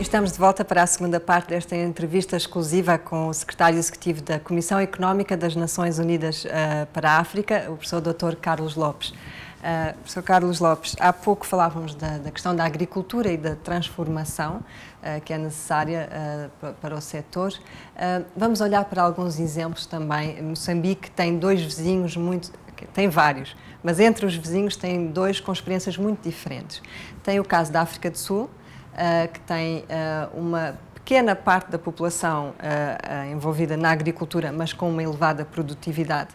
Estamos de volta para a segunda parte desta entrevista exclusiva com o secretário executivo da Comissão Económica das Nações Unidas para a África, o professor Dr. Carlos Lopes. Professor Carlos Lopes, há pouco falávamos da questão da agricultura e da transformação que é necessária para o setor. Vamos olhar para alguns exemplos também. Moçambique tem dois vizinhos tem vários, mas entre os vizinhos tem dois com experiências muito diferentes. Tem o caso da África do Sul, que tem uma pequena parte da população envolvida na agricultura, mas com uma elevada produtividade.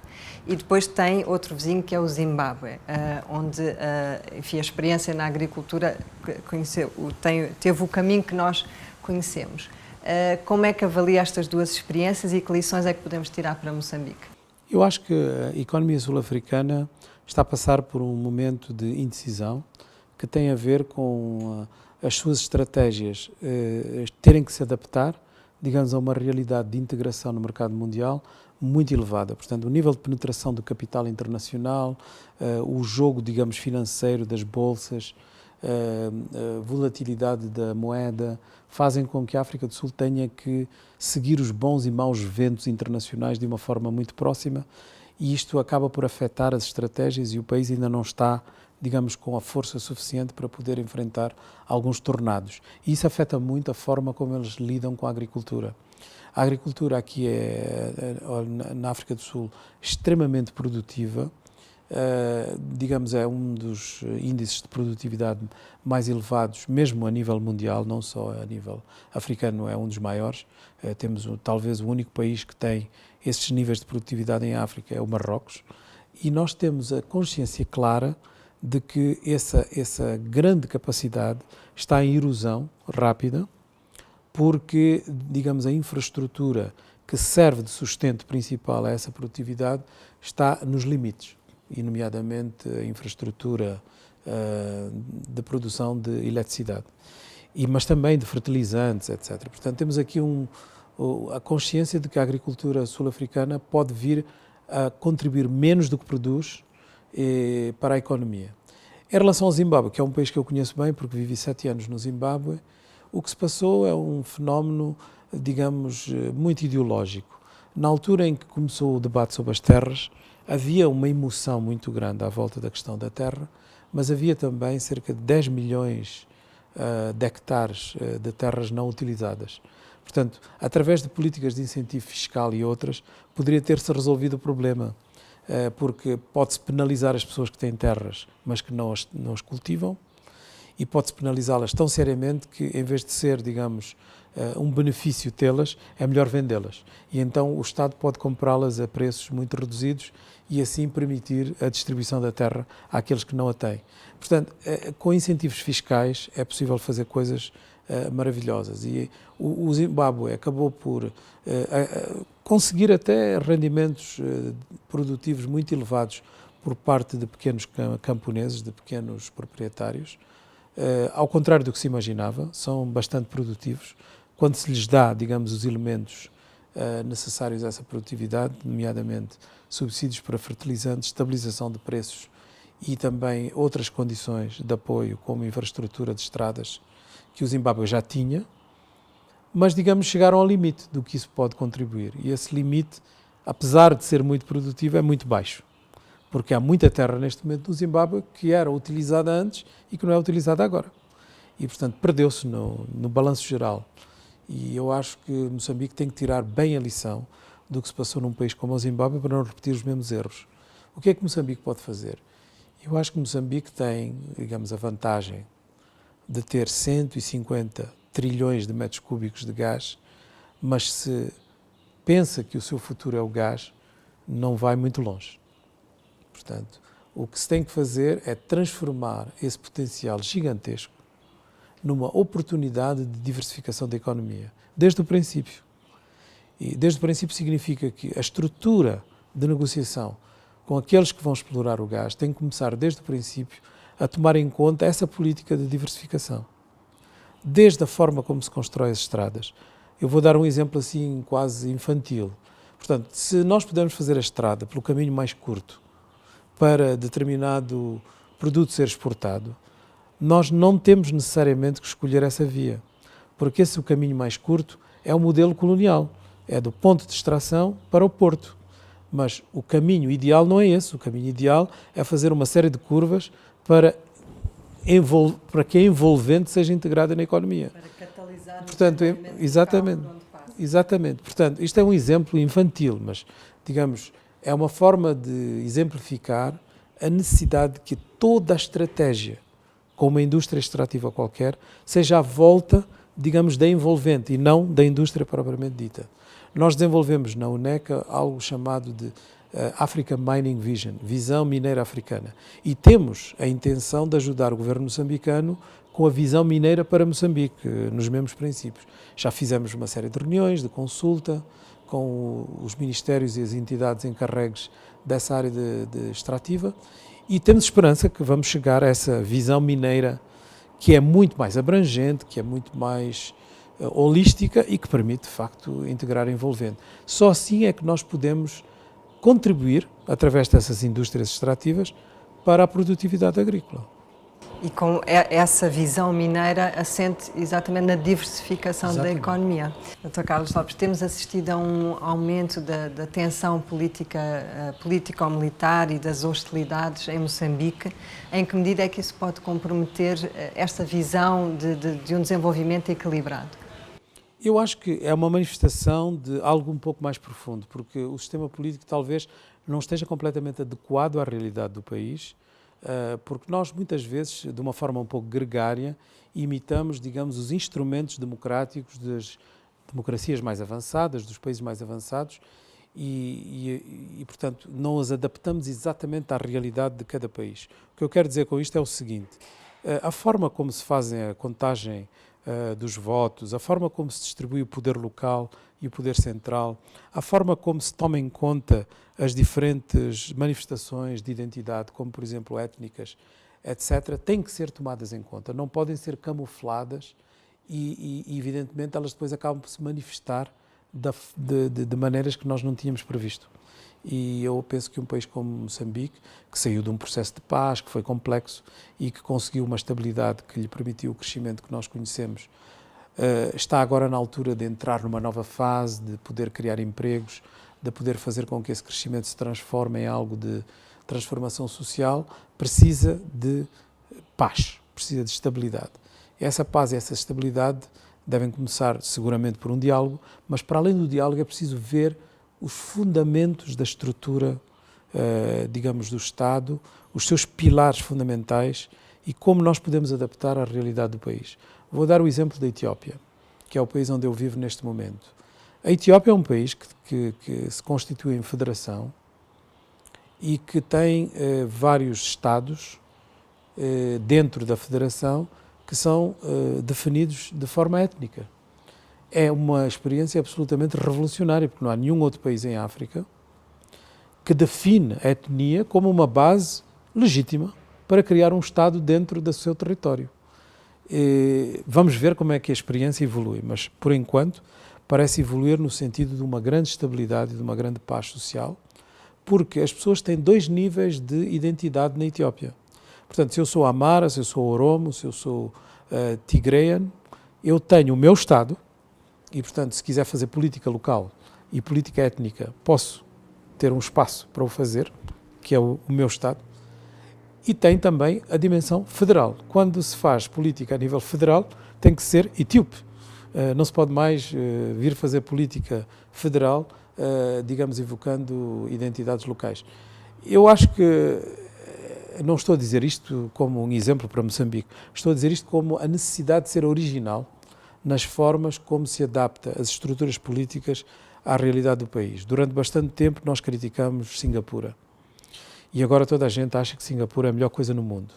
E depois tem outro vizinho, que é o Zimbábue, onde enfim, a experiência na agricultura teve o caminho que nós conhecemos. Como é que avalia estas duas experiências e que lições é que podemos tirar para Moçambique? Eu acho que a economia sul-africana está a passar por um momento de indecisão que tem a ver com as suas estratégias terem que se adaptar, digamos, a uma realidade de integração no mercado mundial muito elevada. Portanto, o nível de penetração do capital internacional, o jogo, digamos, financeiro das bolsas, a volatilidade da moeda, fazem com que a África do Sul tenha que seguir os bons e maus ventos internacionais de uma forma muito próxima, e isto acaba por afetar as estratégias, e o país ainda não está, digamos, com a força suficiente para poder enfrentar alguns tornados. E isso afeta muito a forma como eles lidam com a agricultura. A agricultura aqui na África do Sul, extremamente produtiva, digamos, é um dos índices de produtividade mais elevados, mesmo a nível mundial, não só a nível africano, é um dos maiores. Temos talvez o único país que tem esses níveis de produtividade em África, é o Marrocos, e nós temos a consciência clara de que essa grande capacidade está em erosão rápida, porque, digamos, a infraestrutura que serve de sustento principal a essa produtividade está nos limites, e nomeadamente a infraestrutura de produção de eletricidade, mas também de fertilizantes, etc. Portanto, temos aqui a consciência de que a agricultura sul-africana pode vir a contribuir menos do que produz para a economia. Em relação ao Zimbábue, que é um país que eu conheço bem porque vivi 7 anos no Zimbábue, o que se passou é um fenómeno, digamos, muito ideológico. Na altura em que começou o debate sobre as terras, havia uma emoção muito grande à volta da questão da terra, mas havia também cerca de 10 milhões de hectares de terras não utilizadas. Portanto, através de políticas de incentivo fiscal e outras, poderia ter-se resolvido o problema, porque pode-se penalizar as pessoas que têm terras, mas que não as cultivam, e pode-se penalizá-las tão seriamente que, em vez de ser, digamos, um benefício tê-las, é melhor vendê-las. E então o Estado pode comprá-las a preços muito reduzidos e assim permitir a distribuição da terra àqueles que não a têm. Portanto, com incentivos fiscais é possível fazer coisas maravilhosas, e o Zimbábue acabou por conseguir até rendimentos produtivos muito elevados por parte de pequenos camponeses, de pequenos proprietários. Ao contrário do que se imaginava, são bastante produtivos quando se lhes dá, digamos, os elementos necessários a essa produtividade, nomeadamente subsídios para fertilizantes, estabilização de preços e também outras condições de apoio, como infraestrutura de estradas, que o Zimbábue já tinha, mas, digamos, chegaram ao limite do que isso pode contribuir. E esse limite, apesar de ser muito produtivo, é muito baixo, porque há muita terra neste momento no Zimbábue que era utilizada antes e que não é utilizada agora. E, portanto, perdeu-se no balanço geral. E eu acho que Moçambique tem que tirar bem a lição do que se passou num país como o Zimbábue para não repetir os mesmos erros. O que é que Moçambique pode fazer? Eu acho que Moçambique tem, digamos, a vantagem de ter 150 trilhões de metros cúbicos de gás, mas se pensa que o seu futuro é o gás, não vai muito longe. Portanto, o que se tem que fazer é transformar esse potencial gigantesco numa oportunidade de diversificação da economia, desde o princípio. E desde o princípio significa que a estrutura de negociação com aqueles que vão explorar o gás tem que começar desde o princípio a tomar em conta essa política de diversificação. Desde a forma como se constrói as estradas. Eu vou dar um exemplo assim quase infantil. Portanto, se nós pudermos fazer a estrada pelo caminho mais curto para determinado produto ser exportado, nós não temos necessariamente que escolher essa via, porque esse é o caminho mais curto, é o modelo colonial, é do ponto de extração para o porto. Mas o caminho ideal não é esse, o caminho ideal é fazer uma série de curvas para que a envolvente seja integrada na economia. Para catalisar Portanto, o desenvolvimento exatamente, local por onde passa. exatamente. Portanto, isto é um exemplo infantil, mas, digamos, é uma forma de exemplificar a necessidade de que toda a estratégia, com uma indústria extrativa qualquer, seja à volta, digamos, da envolvente e não da indústria propriamente dita. Nós desenvolvemos na UNECA algo chamado de Africa Mining Vision, visão mineira africana, e temos a intenção de ajudar o governo moçambicano com a visão mineira para Moçambique, nos mesmos princípios. Já fizemos uma série de reuniões de consulta com os ministérios e as entidades encarregues dessa área de extrativa e temos esperança que vamos chegar a essa visão mineira que é muito mais abrangente, que é muito mais holística e que permite, de facto, integrar envolvente. Só assim é que nós podemos contribuir, através dessas indústrias extrativas, para a produtividade agrícola. E com essa visão mineira assente exatamente na diversificação da economia. Dr. Carlos Lopes, temos assistido a um aumento da tensão político-militar e das hostilidades em Moçambique. Em que medida é que isso pode comprometer esta visão de um desenvolvimento equilibrado? Eu acho que é uma manifestação de algo um pouco mais profundo, porque o sistema político talvez não esteja completamente adequado à realidade do país, porque nós muitas vezes, de uma forma um pouco gregária, imitamos, digamos, os instrumentos democráticos das democracias mais avançadas, dos países mais avançados, e portanto, não os adaptamos exatamente à realidade de cada país. O que eu quero dizer com isto é o seguinte: a forma como se fazem a contagem dos votos, a forma como se distribui o poder local e o poder central, a forma como se toma em conta as diferentes manifestações de identidade, como por exemplo étnicas, etc., têm que ser tomadas em conta, não podem ser camufladas e evidentemente elas depois acabam por se manifestar de maneiras que nós não tínhamos previsto. E eu penso que um país como Moçambique, que saiu de um processo de paz, que foi complexo e que conseguiu uma estabilidade que lhe permitiu o crescimento que nós conhecemos, está agora na altura de entrar numa nova fase, de poder criar empregos, de poder fazer com que esse crescimento se transforme em algo de transformação social, precisa de paz, precisa de estabilidade. Essa paz e essa estabilidade devem começar seguramente por um diálogo, mas para além do diálogo é preciso ver os fundamentos da estrutura, digamos, do Estado, os seus pilares fundamentais e como nós podemos adaptar à realidade do país. Vou dar o exemplo da Etiópia, que é o país onde eu vivo neste momento. A Etiópia é um país que se constitui em federação e que tem vários estados dentro da federação que são definidos de forma étnica. É uma experiência absolutamente revolucionária, porque não há nenhum outro país em África que define a etnia como uma base legítima para criar um Estado dentro do seu território. Vamos ver como é que a experiência evolui, mas, por enquanto, parece evoluir no sentido de uma grande estabilidade e de uma grande paz social, porque as pessoas têm dois níveis de identidade na Etiópia. Portanto, se eu sou Amara, se eu sou Oromo, se eu sou Tigrean, eu tenho o meu Estado, e, portanto, se quiser fazer política local e política étnica, posso ter um espaço para o fazer, que é o meu Estado, e tem também a dimensão federal. Quando se faz política a nível federal, tem que ser etíope. Não se pode mais vir fazer política federal, digamos, evocando identidades locais. Eu acho que, não estou a dizer isto como um exemplo para Moçambique, estou a dizer isto como a necessidade de ser original nas formas como se adapta as estruturas políticas à realidade do país. Durante bastante tempo nós criticamos Singapura e agora toda a gente acha que Singapura é a melhor coisa no mundo.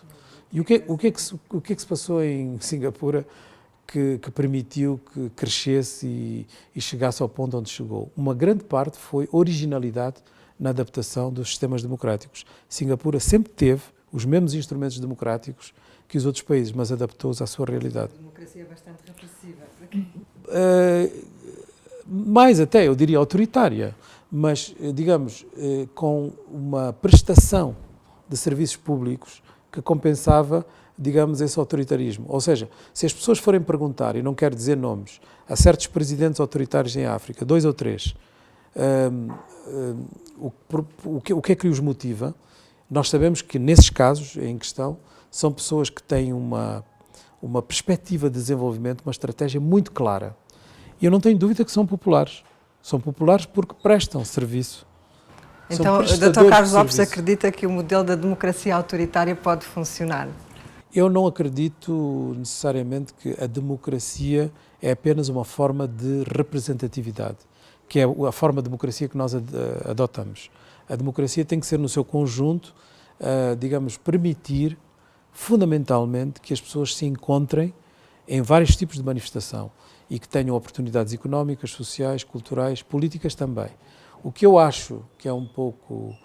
E o que é que se passou em Singapura que permitiu que crescesse e chegasse ao ponto onde chegou? Uma grande parte foi originalidade na adaptação dos sistemas democráticos. Singapura sempre teve os mesmos instrumentos democráticos que os outros países, mas adaptou-os à sua realidade. A democracia é bastante repressiva. Mais até, eu diria, autoritária, mas, digamos, com uma prestação de serviços públicos que compensava digamos, esse autoritarismo. Ou seja, se as pessoas forem perguntar, e não quero dizer nomes, a certos presidentes autoritários em África, 2 ou 3, o que é que os motiva, nós sabemos que nesses casos em questão são pessoas que têm uma perspectiva de desenvolvimento, uma estratégia muito clara. E eu não tenho dúvida que são populares. São populares porque prestam serviço. Então, o Dr. Carlos Lopes acredita que o modelo da democracia autoritária pode funcionar? Eu não acredito necessariamente que a democracia é apenas uma forma de representatividade, que é a forma de democracia que nós adotamos. A democracia tem que ser no seu conjunto, digamos, permitir fundamentalmente que as pessoas se encontrem em vários tipos de manifestação e que tenham oportunidades económicas, sociais, culturais, políticas também. O que eu acho que é um pouco,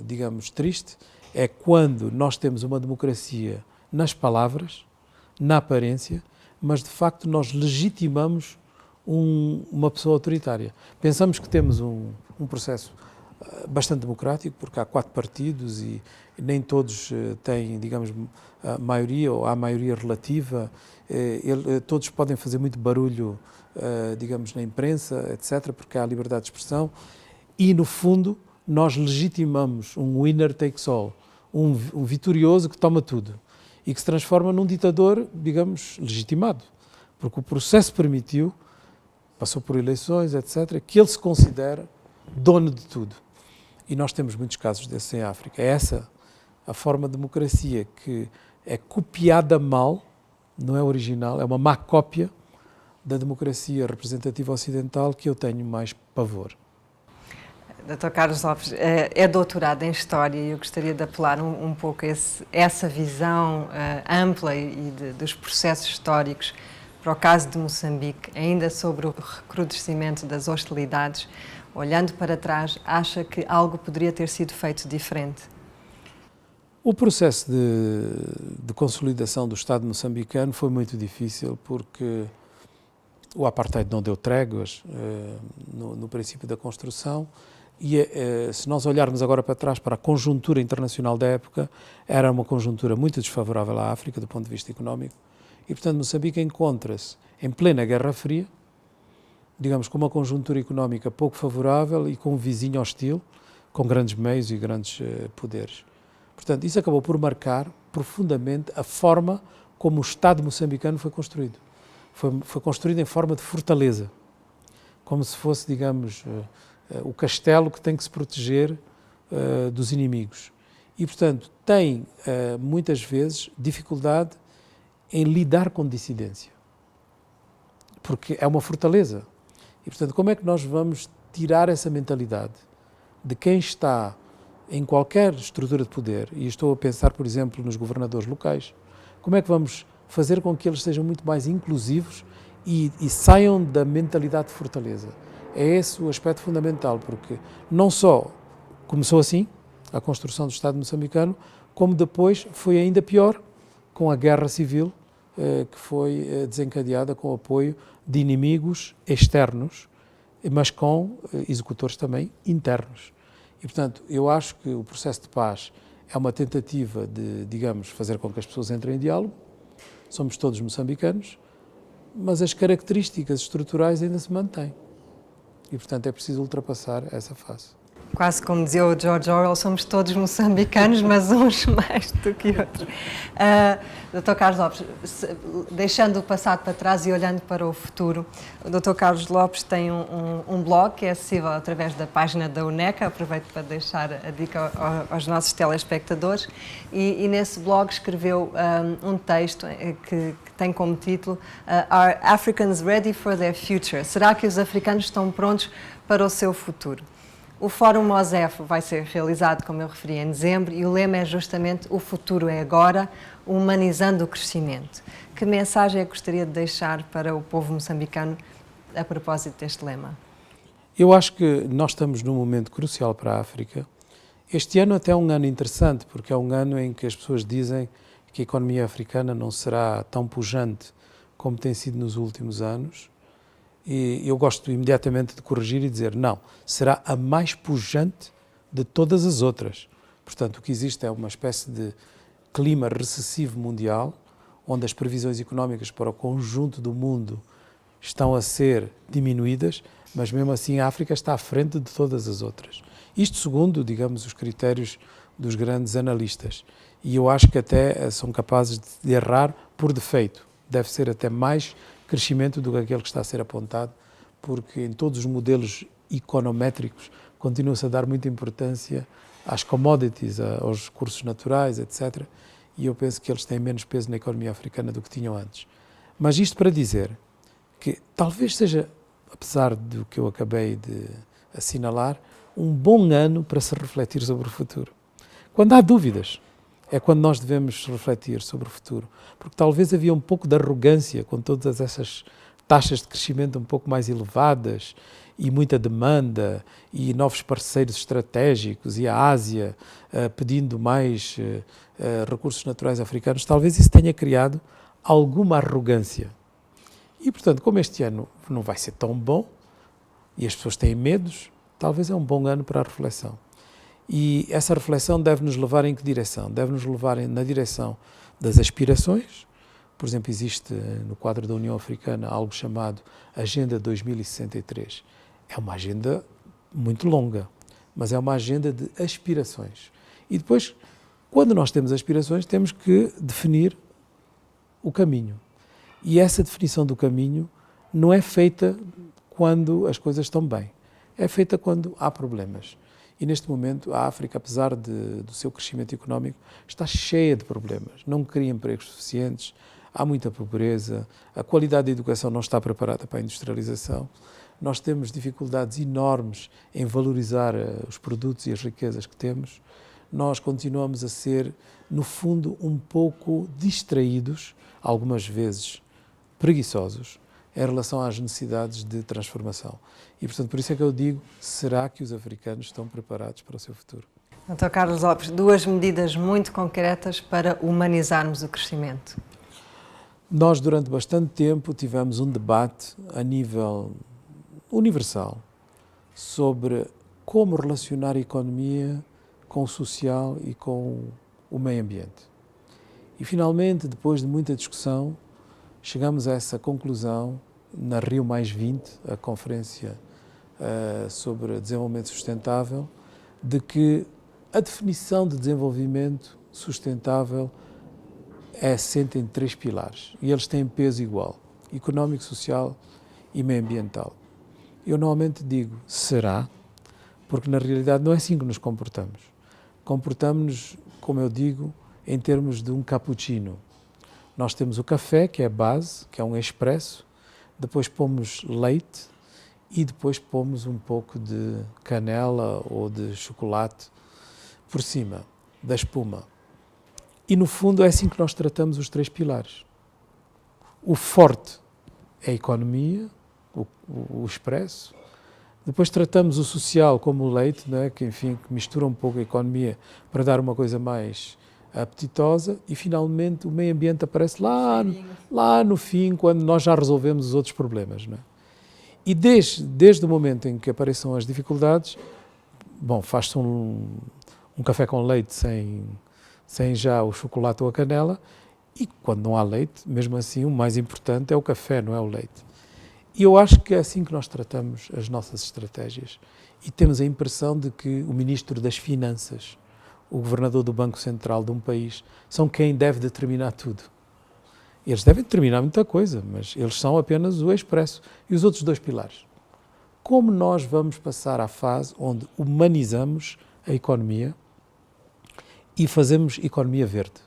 digamos, triste é quando nós temos uma democracia nas palavras, na aparência, mas de facto nós legitimamos uma pessoa autoritária. Pensamos que temos um processo bastante democrático, porque há 4 partidos e nem todos têm, digamos, a maioria ou há maioria relativa. Todos podem fazer muito barulho, digamos, na imprensa, etc., porque há liberdade de expressão. E, no fundo, nós legitimamos um winner takes all, um vitorioso que toma tudo e que se transforma num ditador, digamos, legitimado, porque o processo permitiu, passou por eleições, etc., que ele se considera dono de tudo. E nós temos muitos casos desses em África. É essa a forma de democracia que é copiada mal, não é original, é uma má cópia da democracia representativa ocidental que eu tenho mais pavor. Dr. Carlos Lopes é doutorado em História e eu gostaria de apelar um pouco a essa visão ampla dos processos históricos para o caso de Moçambique, ainda sobre o recrudescimento das hostilidades. Olhando para trás, acha que algo poderia ter sido feito diferente? O processo de consolidação do Estado moçambicano foi muito difícil porque o apartheid não deu tréguas no princípio da construção e se nós olharmos agora para trás para a conjuntura internacional da época, era uma conjuntura muito desfavorável à África do ponto de vista económico e, portanto, Moçambique encontra-se em plena Guerra Fria, digamos, com uma conjuntura económica pouco favorável e com um vizinho hostil, com grandes meios e grandes poderes. Portanto, isso acabou por marcar profundamente a forma como o Estado moçambicano foi construído. Foi construído em forma de fortaleza, como se fosse, digamos, o castelo que tem que se proteger dos inimigos. E, portanto, tem muitas vezes dificuldade em lidar com dissidência, porque é uma fortaleza. E, portanto, como é que nós vamos tirar essa mentalidade de quem está em qualquer estrutura de poder, e estou a pensar, por exemplo, nos governadores locais, como é que vamos fazer com que eles sejam muito mais inclusivos e saiam da mentalidade de fortaleza? É esse o aspecto fundamental, porque não só começou assim, a construção do Estado moçambicano, como depois foi ainda pior, com a guerra civil, que foi desencadeada com o apoio de inimigos externos, mas com executores também internos. E, portanto, eu acho que o processo de paz é uma tentativa de, digamos, fazer com que as pessoas entrem em diálogo. Somos todos moçambicanos, mas as características estruturais ainda se mantêm. E, portanto, é preciso ultrapassar essa fase. Quase como dizia o George Orwell, somos todos moçambicanos, mas uns mais do que outros. Dr. Carlos Lopes, deixando o passado para trás e olhando para o futuro, o Dr. Carlos Lopes tem um blog que é acessível através da página da UNECA, aproveito para deixar a dica aos nossos telespectadores, e nesse blog escreveu um texto que tem como título Are Africans Ready for Their Future? Será que os africanos estão prontos para o seu futuro? O Fórum Mosef vai ser realizado, como eu referi, em dezembro e o lema é justamente o futuro é agora, humanizando o crescimento. Que mensagem é que gostaria de deixar para o povo moçambicano a propósito deste lema? Eu acho que nós estamos num momento crucial para a África. Este ano até é um ano interessante, porque é um ano em que as pessoas dizem que a economia africana não será tão pujante como tem sido nos últimos anos. E eu gosto imediatamente de corrigir e dizer, não, será a mais pujante de todas as outras. Portanto, o que existe é uma espécie de clima recessivo mundial, onde as previsões económicas para o conjunto do mundo estão a ser diminuídas, mas mesmo assim a África está à frente de todas as outras. Isto segundo, digamos, os critérios dos grandes analistas. E eu acho que até são capazes de errar por defeito. Deve ser até mais crescimento do que aquele que está a ser apontado, porque em todos os modelos econométricos continua-se a dar muita importância às commodities, aos recursos naturais, etc. E eu penso que eles têm menos peso na economia africana do que tinham antes. Mas isto para dizer que talvez seja, apesar do que eu acabei de assinalar, um bom ano para se refletir sobre o futuro. Quando há dúvidas, é quando nós devemos refletir sobre o futuro, porque talvez havia um pouco de arrogância com todas essas taxas de crescimento um pouco mais elevadas e muita demanda e novos parceiros estratégicos e a Ásia pedindo mais recursos naturais africanos. Talvez isso tenha criado alguma arrogância. E, portanto, como este ano não vai ser tão bom e as pessoas têm medos, talvez é um bom ano para a reflexão. E essa reflexão deve nos levar em que direção? Deve nos levar na direção das aspirações. Por exemplo, existe no quadro da União Africana algo chamado Agenda 2063. É uma agenda muito longa, mas é uma agenda de aspirações. E depois, quando nós temos aspirações, temos que definir o caminho. E essa definição do caminho não é feita quando as coisas estão bem, é feita quando há problemas. E neste momento a África, apesar do seu crescimento económico, está cheia de problemas. Não cria empregos suficientes, há muita pobreza, a qualidade da educação não está preparada para a industrialização. Nós temos dificuldades enormes em valorizar os produtos e as riquezas que temos. Nós continuamos a ser, no fundo, um pouco distraídos, algumas vezes preguiçosos, em relação às necessidades de transformação. E, portanto, por isso é que eu digo, será que os africanos estão preparados para o seu futuro? Dr. Carlos Lopes, duas medidas muito concretas para humanizarmos o crescimento. Nós, durante bastante tempo, tivemos um debate a nível universal sobre como relacionar a economia com o social e com o meio ambiente. E, finalmente, depois de muita discussão, chegamos a essa conclusão na Rio+20, a conferência sobre desenvolvimento sustentável, de que a definição de desenvolvimento sustentável é assente em 3 pilares e eles têm peso igual: económico, social e meio ambiental. Eu normalmente digo, será? Porque na realidade não é assim que nos comportamos. Comportamos-nos, como eu digo, em termos de um cappuccino. Nós temos o café, que é a base, que é um expresso, depois pomos leite e depois pomos um pouco de canela ou de chocolate por cima da espuma. E no fundo é assim que nós tratamos os 3 pilares. O forte é a economia, o expresso. Depois tratamos o social como o leite, não é? que mistura um pouco a economia para dar uma coisa mais apetitosa, e finalmente o meio ambiente aparece lá no fim, quando nós já resolvemos os outros problemas. Não é? E desde o momento em que apareçam as dificuldades, faz-se um café com leite sem já o chocolate ou a canela, e quando não há leite, mesmo assim, o mais importante é o café, não é o leite. E eu acho que é assim que nós tratamos as nossas estratégias. E temos a impressão de que o Ministro das Finanças, o Governador do Banco Central de um país, são quem deve determinar tudo. Eles devem determinar muita coisa, mas eles são apenas o expresso. E os outros 2 pilares? Como nós vamos passar à fase onde humanizamos a economia e fazemos economia verde?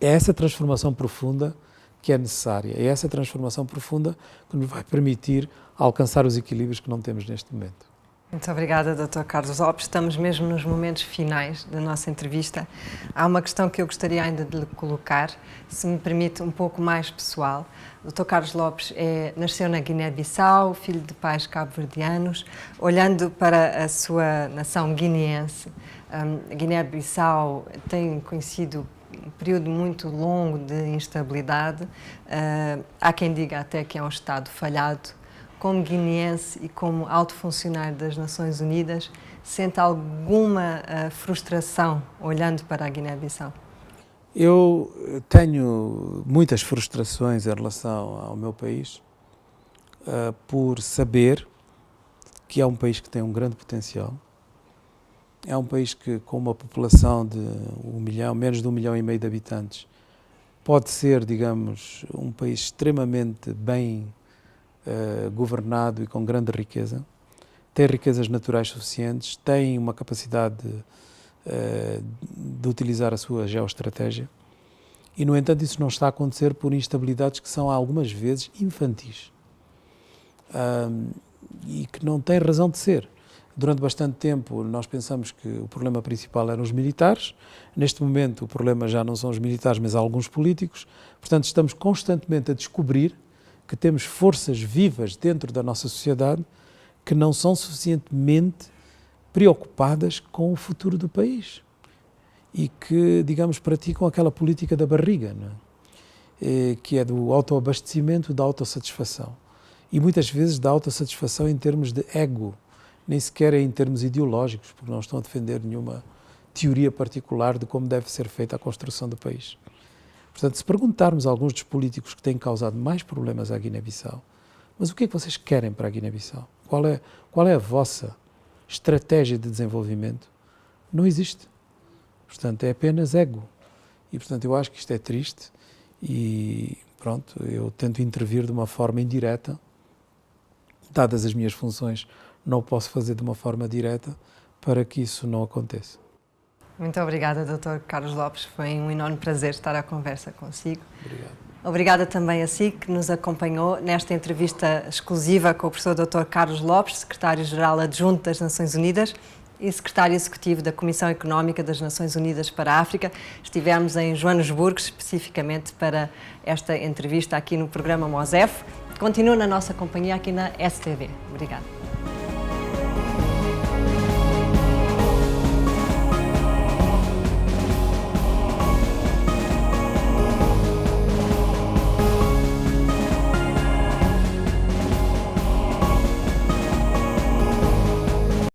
É essa transformação profunda que é necessária. É essa transformação profunda que nos vai permitir alcançar os equilíbrios que não temos neste momento. Muito obrigada, Dr. Carlos Lopes. Estamos mesmo nos momentos finais da nossa entrevista. Há uma questão que eu gostaria ainda de lhe colocar, se me permite, um pouco mais pessoal. O Dr. Carlos Lopes nasceu na Guiné-Bissau, filho de pais cabo-verdianos. Olhando para a sua nação guineense, a Guiné-Bissau tem conhecido um período muito longo de instabilidade. Há quem diga até que é um Estado falhado. Como guineense e como alto funcionário das Nações Unidas, sente alguma frustração olhando para a Guiné-Bissau? Eu tenho muitas frustrações em relação ao meu país, por saber que é um país que tem um grande potencial. É um país que, com uma população de 1 milhão, menos de 1,5 milhão de habitantes, pode ser, digamos, um país extremamente bem governado e com grande riqueza. Tem riquezas naturais suficientes, tem uma capacidade de utilizar a sua geoestratégia e, no entanto, isso não está a acontecer por instabilidades que são algumas vezes infantis e que não têm razão de ser. Durante bastante tempo nós pensamos que o problema principal eram os militares. Neste momento o problema já não são os militares, mas alguns políticos. Portanto, estamos constantemente a descobrir que temos forças vivas dentro da nossa sociedade que não são suficientemente preocupadas com o futuro do país e que, digamos, praticam aquela política da barriga, não é? Que é do autoabastecimento, da autossatisfação. E muitas vezes da autossatisfação em termos de ego, nem sequer em termos ideológicos, porque não estão a defender nenhuma teoria particular de como deve ser feita a construção do país. Portanto, se perguntarmos a alguns dos políticos que têm causado mais problemas à Guiné-Bissau, mas o que é que vocês querem para a Guiné-Bissau? Qual é a vossa estratégia de desenvolvimento? Não existe. Portanto, é apenas ego. E, portanto, eu acho que isto é triste e, pronto, eu tento intervir de uma forma indireta. Dadas as minhas funções, não o posso fazer de uma forma direta para que isso não aconteça. Muito obrigada, Dr. Carlos Lopes. Foi um enorme prazer estar à conversa consigo. Obrigado. Obrigada também a si que nos acompanhou nesta entrevista exclusiva com o professor Dr. Carlos Lopes, secretário-geral adjunto das Nações Unidas e secretário executivo da Comissão Económica das Nações Unidas para a África. Estivemos em Joanesburgo, especificamente para esta entrevista aqui no programa MOSEF. Continua na nossa companhia aqui na STV. Obrigada.